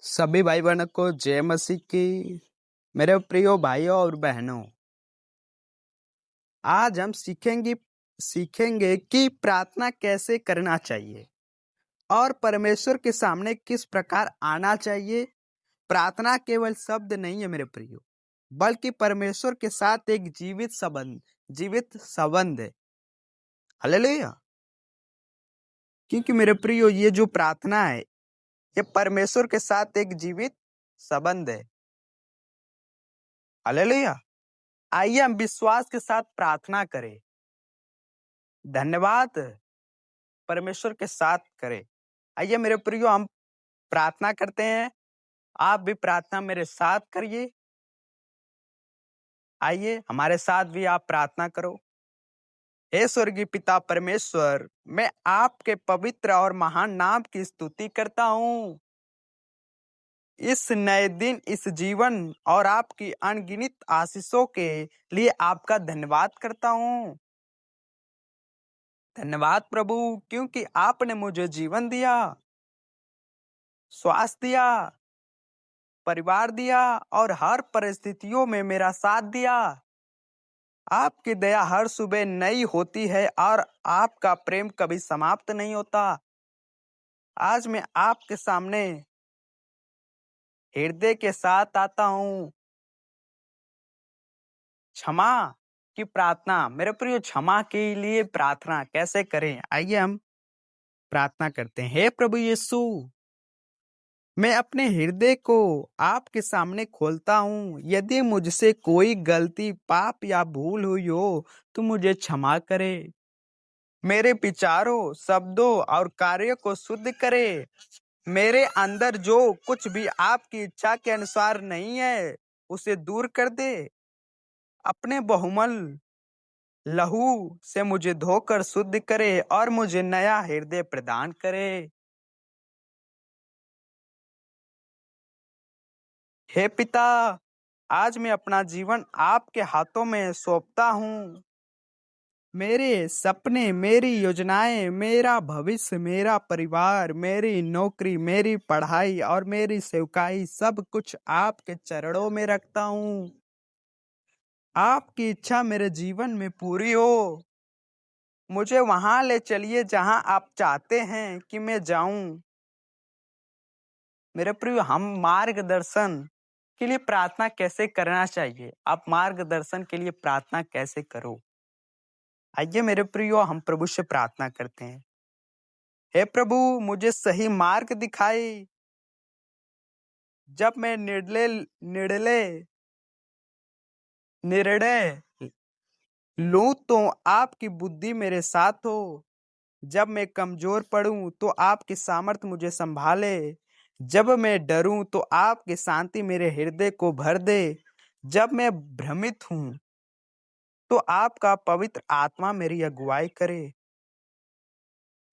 सभी भाई बहनों को जय मसीह की। मेरे प्रिय भाइयों और बहनों, आज हम सीखेंगे कि प्रार्थना कैसे करना चाहिए और परमेश्वर के सामने किस प्रकार आना चाहिए। प्रार्थना केवल शब्द नहीं है मेरे प्रियो, बल्कि परमेश्वर के साथ एक जीवित संबंध है। हालेलुया। क्योंकि मेरे प्रियो, ये जो प्रार्थना है, ये परमेश्वर के साथ एक जीवित संबंध है। हालेलुया। आइए हम विश्वास के साथ प्रार्थना करें, धन्यवाद परमेश्वर के साथ करें। आइए मेरे प्रियो, हम प्रार्थना करते हैं। आप भी प्रार्थना मेरे साथ करिए। आइए हमारे साथ भी आप प्रार्थना करो। हे स्वर्गीय पिता परमेश्वर, मैं आपके पवित्र और महान नाम की स्तुति करता हूँ। इस नए दिन, इस जीवन और आपकी अनगिनत आशीषों के लिए आपका धन्यवाद करता हूँ। धन्यवाद प्रभु, क्योंकि आपने मुझे जीवन दिया, स्वास्थ्य दिया, परिवार दिया और हर परिस्थितियों में मेरा साथ दिया। आपकी दया हर सुबह नई होती है और आपका प्रेम कभी समाप्त नहीं होता। आज मैं आपके सामने हृदय के साथ आता हूँ। क्षमा की प्रार्थना, मेरे प्रिय, क्षमा के लिए प्रार्थना कैसे करें? आइए हम प्रार्थना करते हैं। हे प्रभु यीशु, मैं अपने हृदय को आपके सामने खोलता हूँ। यदि मुझसे कोई गलती, पाप या भूल हुई हो तो मुझे क्षमा करे। मेरे विचारों, शब्दों और कार्यों को शुद्ध करे। मेरे अंदर जो कुछ भी आपकी इच्छा के अनुसार नहीं है, उसे दूर कर दे। अपने बहुमूल लहू से मुझे धोकर शुद्ध करे और मुझे नया हृदय प्रदान करे। हे पिता, आज मैं अपना जीवन आपके हाथों में सौंपता हूँ। मेरे सपने, मेरी योजनाएं, मेरा भविष्य, मेरा परिवार, मेरी नौकरी, मेरी पढ़ाई और मेरी सेवकाई, सब कुछ आपके चरणों में रखता हूँ। आपकी इच्छा मेरे जीवन में पूरी हो। मुझे वहां ले चलिए जहां आप चाहते हैं कि मैं जाऊं। मेरे प्रिय, हम मार्गदर्शन के लिए प्रार्थना कैसे करना चाहिए? आप मार्गदर्शन के लिए प्रार्थना कैसे करो? आइए मेरे प्रियो, हम प्रभु से प्रार्थना करते हैं। हे प्रभु, मुझे सही मार्ग दिखाई। जब मैं निर्णय निर्णय लूं तो आपकी बुद्धि मेरे साथ हो। जब मैं कमजोर पड़ूं तो आपकी सामर्थ मुझे संभाले। जब मैं डरूं तो आपकी शांति मेरे हृदय को भर दे। जब मैं भ्रमित हूं तो आपका पवित्र आत्मा मेरी अगुवाई करे।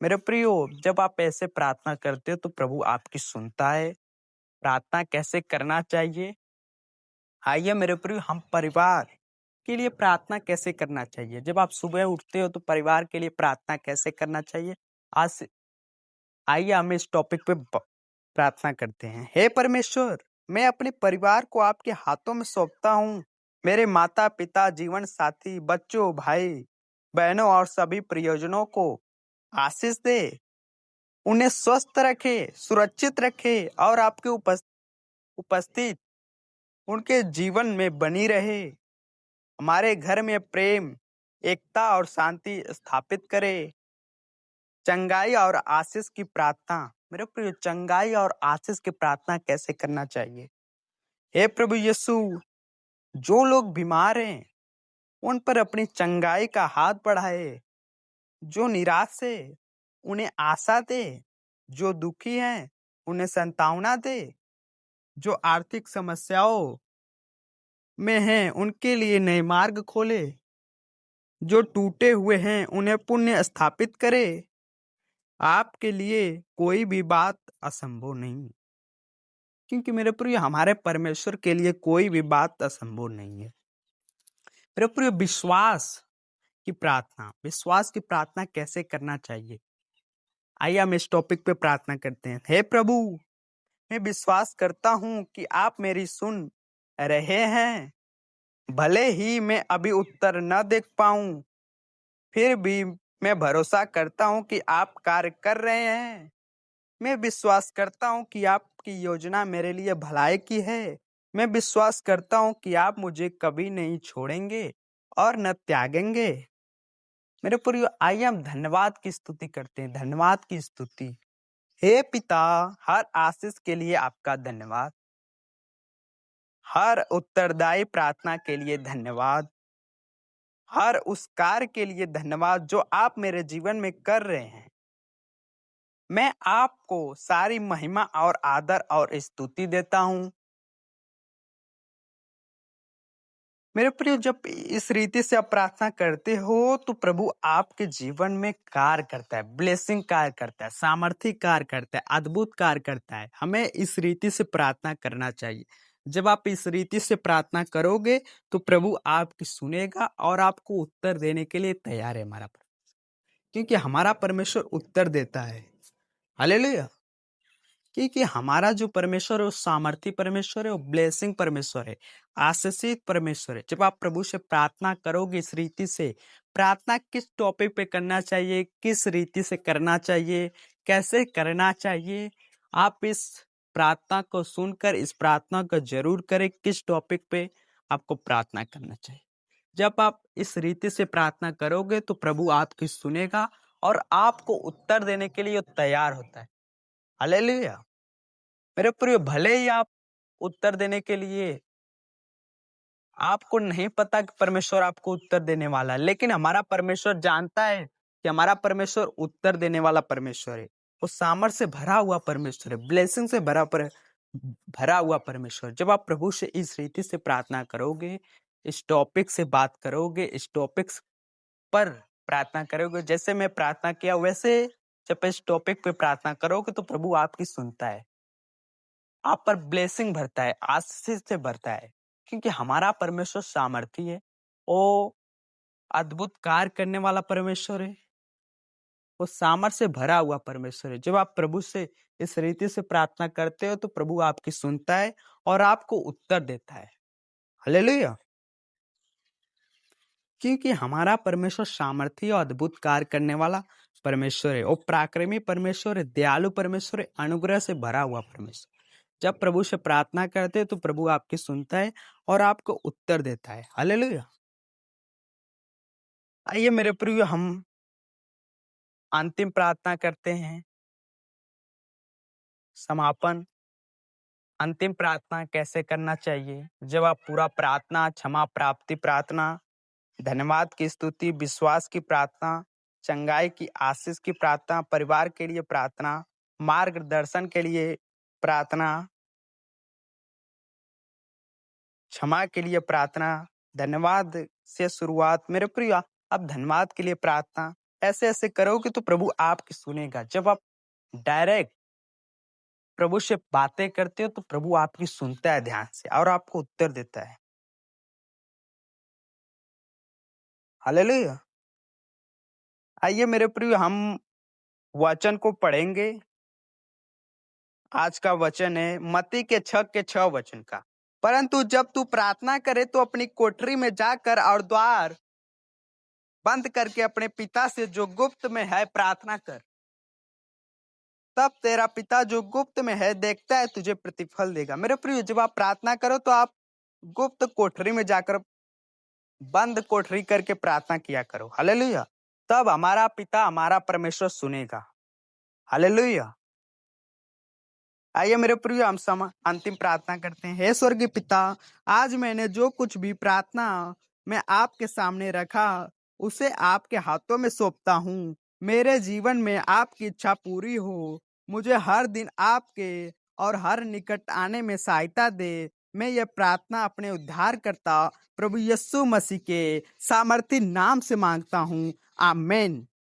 मेरे प्रियो, जब आप ऐसे प्रार्थना करते हो तो प्रभु आपकी सुनता है। प्रार्थना कैसे करना चाहिए? आइए मेरे प्रियो, हम परिवार के लिए प्रार्थना कैसे करना चाहिए? जब आप सुबह उठते हो तो परिवार के लिए प्रार्थना कैसे करना चाहिए? आज से आइए हम इस टॉपिक पे प्रार्थना करते हैं। हे परमेश्वर, मैं अपने परिवार को आपके हाथों में सौंपता हूँ। मेरे माता पिता, जीवन साथी, बच्चों, भाई बहनों और सभी प्रियजनों को आशीष दे। उन्हें स्वस्थ रखे, सुरक्षित रखे और आपके उपस्थित उनके जीवन में बनी रहे। हमारे घर में प्रेम, एकता और शांति स्थापित करे। चंगाई और आशीष की प्रार्थना, मेरे प्रिय, चंगाई और आशीष की प्रार्थना कैसे करना चाहिए? हे प्रभु यीशु, जो लोग बीमार हैं उन पर अपनी चंगाई का हाथ बढ़ाए। जो निराश है उन्हें आशा दे। जो दुखी हैं उन्हें सांत्वना दे। जो आर्थिक समस्याओं में हैं उनके लिए नए मार्ग खोले। जो टूटे हुए हैं उन्हें पुण्य स्थापित करे। आपके लिए कोई भी बात असंभव नहीं, क्योंकि मेरे प्रिय, हमारे परमेश्वर के लिए कोई भी बात असंभव नहीं है। मेरे प्रिय, विश्वास की प्रार्थना कैसे करना चाहिए? आइए हम इस टॉपिक पे प्रार्थना करते हैं। हे प्रभु, मैं विश्वास करता हूँ कि आप मेरी सुन रहे हैं। भले ही मैं अभी उत्तर न देख पाऊं, फिर भी मैं भरोसा करता हूँ कि आप कार्य कर रहे हैं। मैं विश्वास करता हूँ कि आपकी योजना मेरे लिए भलाई की है। मैं विश्वास करता हूँ कि आप मुझे कभी नहीं छोड़ेंगे और न त्यागेंगे। मेरे प्रियो, आइए हम धन्यवाद की स्तुति करते हैं। धन्यवाद की स्तुति। हे पिता, हर आशीष के लिए आपका धन्यवाद। हर उत्तरदायी प्रार्थना के लिए धन्यवाद। हर उस कार्य के लिए धन्यवाद जो आप मेरे जीवन में कर रहे हैं। मैं आपको सारी महिमा और आदर और स्तुति देता हूं। मेरे प्रिय, जब इस रीति से आप प्रार्थना करते हो तो प्रभु आपके जीवन में कार्य करता है, ब्लेसिंग कार्य करता है, सामर्थ्य कार्य करता है, अद्भुत कार्य करता है। हमें इस रीति से प्रार्थना करना चाहिए। जब आप इस रीति से प्रार्थना करोगे तो प्रभु आपकी सुनेगा और आपको उत्तर देने के लिए तैयार है हमारा परमेश्वर, क्योंकि हमारा परमेश्वर उत्तर देता है। हालेलुया। क्योंकि हमारा जो परमेश्वर है वो सामर्थी परमेश्वर है, वो ब्लेसिंग परमेश्वर है, आशीषित परमेश्वर है। जब आप प्रभु से प्रार्थना करोगे इस रीति से, प्रार्थना किस टॉपिक पे करना चाहिए, किस रीति से करना चाहिए, कैसे करना चाहिए, आप इस प्रार्थना को सुनकर इस प्रार्थना को जरूर करें। किस टॉपिक पे आपको प्रार्थना करना चाहिए। जब आप इस रीति से प्रार्थना करोगे तो प्रभु आपकी सुनेगा और आपको उत्तर देने के लिए तैयार होता है। हालेलुया। मेरे प्रिय, भले ही आप उत्तर देने के लिए आपको नहीं पता कि परमेश्वर आपको उत्तर देने वाला है, लेकिन हमारा परमेश्वर जानता है कि हमारा परमेश्वर उत्तर देने वाला परमेश्वर है। वो सामर्थ से भरा हुआ परमेश्वर है, ब्लेसिंग से भरा हुआ परमेश्वर। जब आप प्रभु से इस रीति से प्रार्थना करोगे, इस टॉपिक से बात करोगे, इस टॉपिक्स पर प्रार्थना करोगे, जैसे मैं प्रार्थना किया वैसे जब इस टॉपिक पे प्रार्थना करोगे तो प्रभु आपकी सुनता है, आप पर ब्लेसिंग भरता है, आशीष से भरता है। क्योंकि हमारा परमेश्वर सामर्थी है, वो अद्भुत कार्य करने वाला परमेश्वर है, वो सामर्थ से भरा हुआ परमेश्वर है। जब आप प्रभु से इस रीति से प्रार्थना करते हो तो प्रभु आपकी सुनता है और आपको उत्तर देता है। हालेलुया। क्योंकि हमारा परमेश्वर सामर्थी और अद्भुत कार्य करने वाला परमेश्वर है, वो पराक्रमी परमेश्वर है, दयालु परमेश्वर है, अनुग्रह से भरा हुआ परमेश्वर। जब प्रभु से प्रार्थना करते हैं तो प्रभु आपकी सुनता है और आपको उत्तर देता है। हालेलुया। आइए मेरे प्रिय, हम अंतिम प्रार्थना करते हैं। समापन। अंतिम प्रार्थना कैसे करना चाहिए? जब आप पूरा प्रार्थना, क्षमा प्राप्ति प्रार्थना, धन्यवाद की स्तुति, विश्वास की प्रार्थना, चंगाई की आशीष की प्रार्थना, परिवार के लिए प्रार्थना, मार्गदर्शन के लिए प्रार्थना, क्षमा के लिए प्रार्थना, धन्यवाद से शुरुआत। मेरे प्रिय, आप धन्यवाद के लिए प्रार्थना ऐसे ऐसे करोगे तो प्रभु आपकी सुनेगा। जब आप डायरेक्ट प्रभु से बातें करते हो तो प्रभु आपकी सुनता है ध्यान से और आपको उत्तर देता है। हालेलुया। आइए मेरे प्रिय, हम वचन को पढ़ेंगे। आज का वचन है मत्ती के 6 वचन का। परंतु जब तू प्रार्थना करे तो अपनी कोठरी में जाकर और द्वार बंद करके अपने पिता से जो गुप्त में है प्रार्थना कर। तब तेरा पिता जो गुप्त में है देखता है तुझे प्रतिफल देगा। मेरे प्रिय, जब आप प्रार्थना करो तो आप गुप्त कोठरी में जाकर बंद कोठरी करके प्रार्थना किया करो। हालेलुया। तब हमारा पिता, हमारा परमेश्वर सुनेगा। हालेलुया। आइए मेरे प्रिय, हम अंतिम प्रार्थना करते हैं। हे स्वर्गीय पिता, आज मैंने जो कुछ भी प्रार्थना में आपके सामने रखा उसे आपके हाथों में सौंपता हूँ। मेरे जीवन में आपकी इच्छा पूरी हो। मुझे हर दिन आपके और हर निकट आने में सहायता दे। मैं ये प्रार्थना अपने उद्धारकर्ता प्रभु यीशु मसीह के सामर्थी नाम से मांगता हूँ। आमीन।